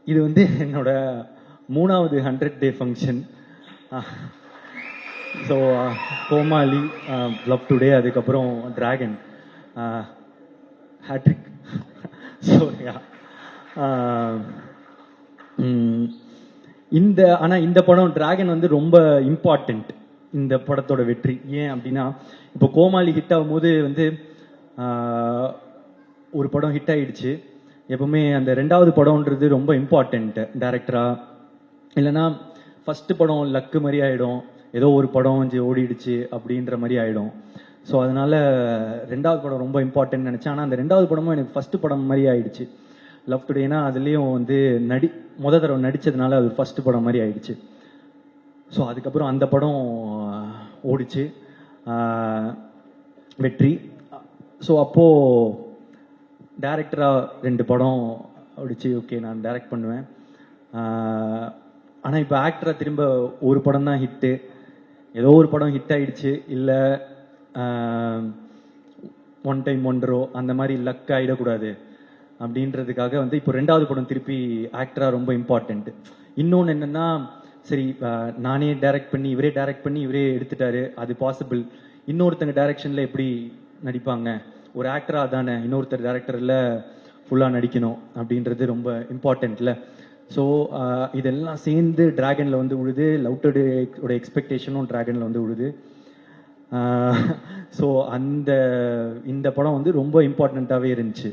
இது வந்து என்னோட 3வது 100 டே ஃபங்க்ஷன். ஸோ கோமாளி, லவ் டுடே, அதுக்கப்புறம் டிராகன், ஹேட்ரிக். ஸோ இந்த படம் டிராகன் வந்து ரொம்ப இம்பார்ட்டண்ட் இந்த படத்தோட வெற்றி. ஏன் அப்படின்னா, இப்போ கோமாளி ஹிட் ஆகும்போது வந்து ஒரு படம் ஹிட் ஆயிடுச்சு. எப்பவுமே அந்த 2வது படம்ன்றது ரொம்ப இம்பார்ட்டன்ட் டைரக்டரா. இல்லைன்னா ஃபர்ஸ்ட் படம் லக்கு மாதிரி ஆயிடும், ஏதோ ஒரு படம் ஓடிடுச்சு அப்படின்ற மாதிரி ஆயிடும். ஸோ அதனால 2வது படம் ரொம்ப இம்பார்ட்டன்ட் நினைச்சேன். ஆனால் அந்த 2வது படமும் எனக்கு ஃபர்ஸ்ட் படம் மாதிரி ஆயிடுச்சு. லவ் டுடேனா அதுலேயும் வந்து முத தடவை நடிச்சதுனால அது ஃபர்ஸ்ட் படம் மாதிரி ஆயிடுச்சு. ஸோ அதுக்கப்புறம் அந்த படம் ஓடிச்சு, வெற்றி. ஸோ அப்போ டைரக்டராக 2 படம் ஓடிச்சு. ஓகே, நான் டைரக்ட் பண்ணுவேன். ஆனால் இப்போ ஆக்டராக திரும்ப ஒரு படம் தான் ஹிட்டு. ஏதோ ஒரு படம் ஹிட் ஆயிடுச்சு, இல்லை ஒன் டைம் ஒன்றோ அந்த மாதிரி லக் ஆகிடக்கூடாது அப்படின்றதுக்காக வந்து இப்போ 2வது படம் திருப்பி ஆக்டராக ரொம்ப இம்பார்ட்டன்ட். இன்னொன்று என்னென்னா, சரி நானே டைரக்ட் பண்ணி இவரே டைரக்ட் பண்ணி இவரே எடுத்துட்டாரு, அது பாசிபிள். இன்னொருத்தங்க டைரக்ஷனில் எப்படி நடிப்பாங்க? ஒரு ஆக்டராக தானே இன்னொருத்தர் டைரக்டரில் ஃபுல்லாக நடிக்கணும் அப்படின்றது ரொம்ப இம்பார்ட்டன்ட்ல. ஸோ இதெல்லாம் சேர்ந்து டிராகனில் வந்து உழுது. லவ் டுடேயோட எக்ஸ்பெக்டேஷனும் டிராகனில் வந்து உழுது. ஸோ இந்த படம் வந்து ரொம்ப இம்பார்ட்டண்ட்டாகவே இருந்துச்சு.